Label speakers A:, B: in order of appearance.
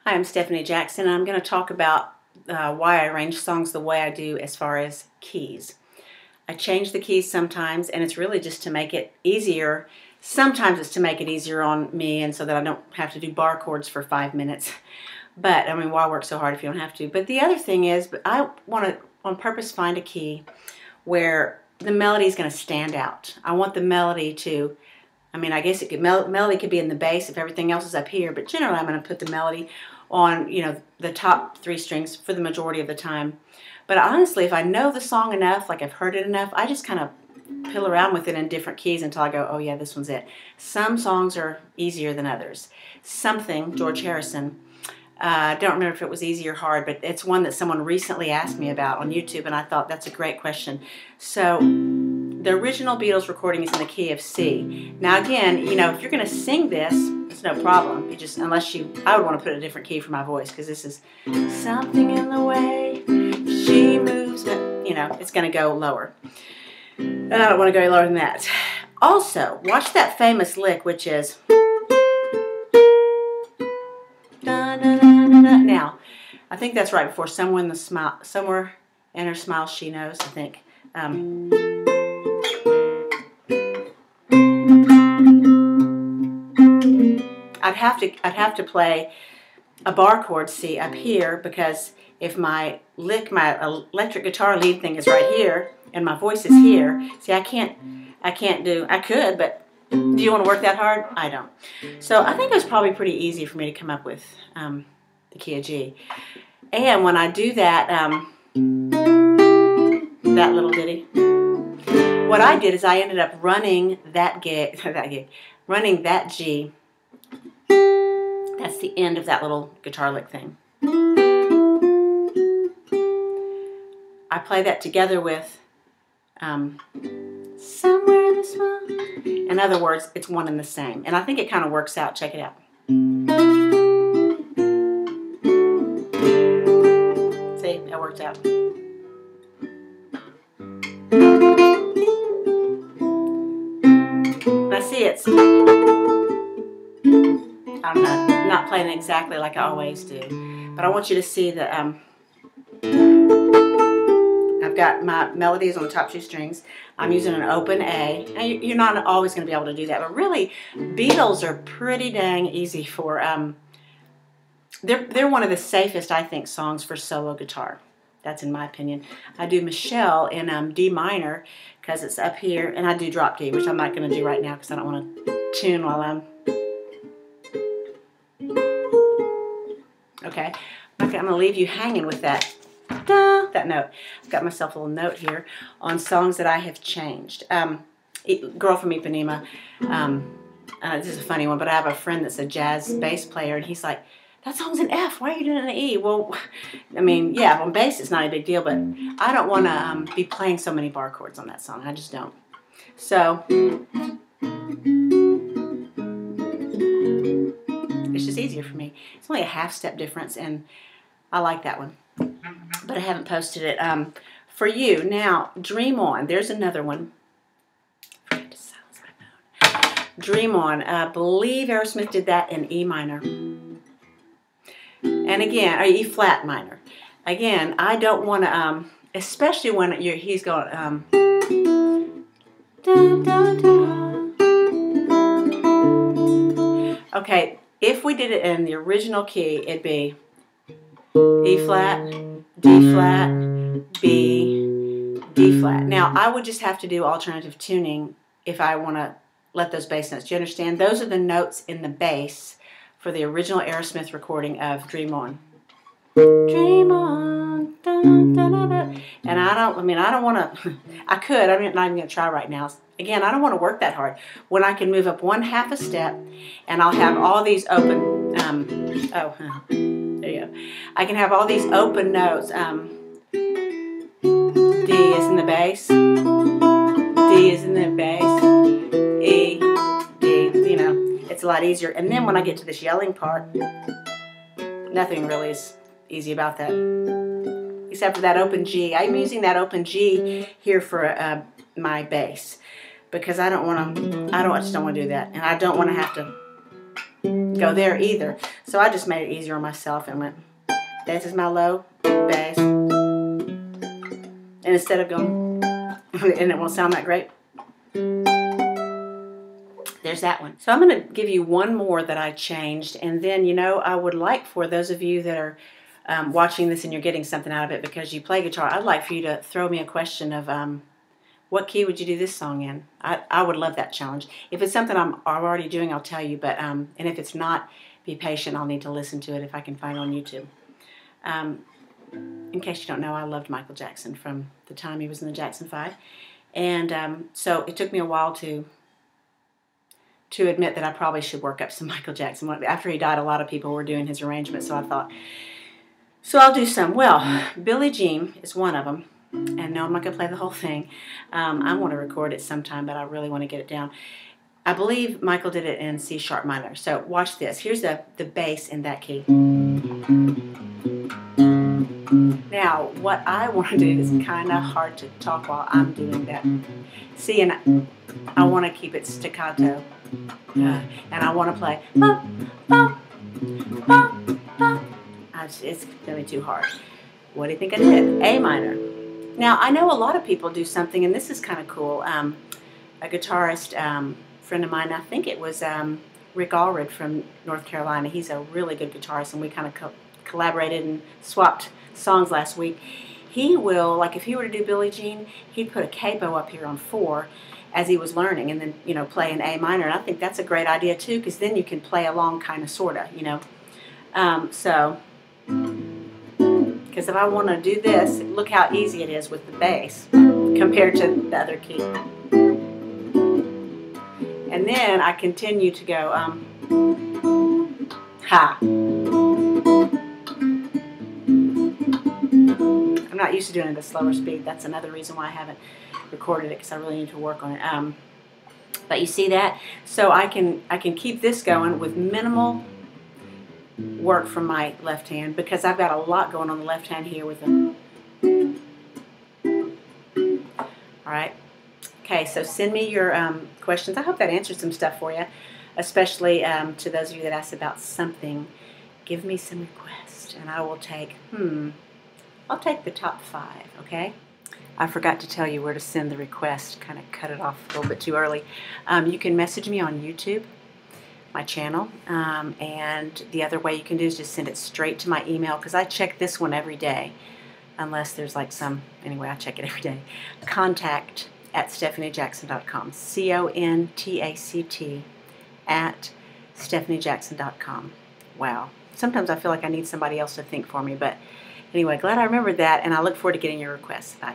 A: Hi, I'm Stephanie Jackson, and I'm going to talk about why I arrange songs the way I do as far as keys. I change the keys sometimes, and it's really just to make it easier. Sometimes it's to make it easier on me and so that I don't have to do bar chords for 5 minutes. But, I mean, why work so hard if you don't have to? But the other thing is, I want to, on purpose, find a key where the melody is going to stand out. I want the melody to, I guess it could melody could be in the bass if everything else is up here, but generally I'm going to put the melody on, the top 3 strings for the majority of the time. But honestly, if I know the song enough, like I've heard it enough, I just kind of pill around with it in different keys until I go, oh yeah, this one's it. Some songs are easier than others. Something, George Harrison, I don't remember if it was easy or hard, but it's one that someone recently asked me about on YouTube, and I thought that's a great question. So the original Beatles recording is in the key of C. Now again, if you're going to sing this, it's no problem. I would want to put a different key for my voice, because this is something in the way she moves, it's going to go lower. And I don't want to go lower than that. Also, watch that famous lick, which is... Now, I think that's right before somewhere in her smile she knows, I think. I'd have to play a bar chord C up here, because if my electric guitar lead thing is right here and my voice is here, see, I could, but do you want to work that hard? I don't. So I think it was probably pretty easy for me to come up with the key of G. And when I do that, that little ditty, what I did is I ended up running that G. That's the end of that little guitar lick thing. I play that together with somewhere in the smile. In other words, it's one and the same. And I think it kind of works out. Check it out. See, that worked out. Now see, it's... I'm not playing exactly like I always do, but I want you to see that I've got my melodies on the top 2 strings. I'm using an open A. Now, you're not always going to be able to do that, but really, Beatles are pretty dang easy for, they're one of the safest, I think, songs for solo guitar. That's in my opinion. I do Michelle in D minor, because it's up here, and I do drop D, which I'm not going to do right now because I don't want to tune while I'm... Okay, I'm going to leave you hanging with that note. I've got myself a little note here on songs that I have changed. Girl from Ipanema, this is a funny one, but I have a friend that's a jazz bass player, and he's like, that song's an F, why are you doing it in an E? Well, yeah, on bass it's not a big deal, but I don't want to be playing so many bar chords on that song. I just don't. So... it's just easier for me. It's only a half-step difference, and I like that one. But I haven't posted it for you. Now, Dream On. There's another one. I forgot to silence my phone. Dream On. I believe Aerosmith did that in E minor. And again, or E flat minor. Again, I don't want to, especially when he's going, okay, if we did it in the original key, it'd be E flat, D flat, B, D flat. Now, I would just have to do alternative tuning if I want to let those bass notes. Do you understand? Those are the notes in the bass for the original Aerosmith recording of Dream On. Dream on, da, da, da, da. And I don't want to, I could, I'm not even going to try right now. Again, I don't want to work that hard. When I can move up 1/2 a step, and I'll have all these open, there you go. I can have all these open notes. D is in the bass, D is in the bass, E, D, it's a lot easier. And then when I get to this yelling part, nothing really is easy about that, except for that open G. I'm using that open G here for my bass, because I just don't want to do that, and I don't want to have to go there either. So I just made it easier on myself and went, this is my low bass. And instead of going, and it won't sound that great, there's that one. So I'm going to give you one more that I changed, and then, you know, I would like for those of you that are watching this and you're getting something out of it because you play guitar, I'd like for you to throw me a question of what key would you do this song in? I would love that challenge. If it's something I'm already doing, I'll tell you, but and if it's not, be patient. I'll need to listen to it if I can find it on YouTube. In case you don't know, I loved Michael Jackson from the time he was in the Jackson 5. And so it took me a while to admit that I probably should work up some Michael Jackson. After he died, a lot of people were doing his arrangements, so I thought, so I'll do some. Well, Billie Jean is one of them, and no, I'm not going to play the whole thing. I want to record it sometime, but I really want to get it down. I believe Michael did it in C sharp minor, so watch this. Here's the bass in that key. Now, what I want to do is kind of hard to talk while I'm doing that. See, and I want to keep it staccato. And I want to play. It's going to be too hard. What do you think I did? A minor. Now, I know a lot of people do something, and this is kind of cool. A guitarist friend of mine, I think it was Rick Allred from North Carolina. He's a really good guitarist, and we kind of collaborated and swapped songs last week. He will, like if he were to do Billie Jean, he'd put a capo up here on 4 as he was learning, and then, you know, play an A minor. And I think that's a great idea too, because then you can play along kind of, sort of, you know. Because if I want to do this, look how easy it is with the bass compared to the other key. And then I continue to go, ha. I'm not used to doing it at a slower speed. That's another reason why I haven't recorded it, because I really need to work on it. But you see that? So I can keep this going with minimal work from my left hand, because I've got a lot going on the left hand here with them. All right. Okay, so send me your questions. I hope that answered some stuff for you, especially to those of you that asked about something. Give me some requests, and I will take, I'll take the top 5, okay? I forgot to tell you where to send the request, kind of cut it off a little bit too early. You can message me on YouTube, my channel, and the other way you can do is just send it straight to my email, because I check this one every day, unless there's like some, anyway, I check it every day. Contact@StephanieJackson.com, CONTACT@StephanieJackson.com. Wow. Sometimes I feel like I need somebody else to think for me, but anyway, glad I remembered that, and I look forward to getting your requests. Bye.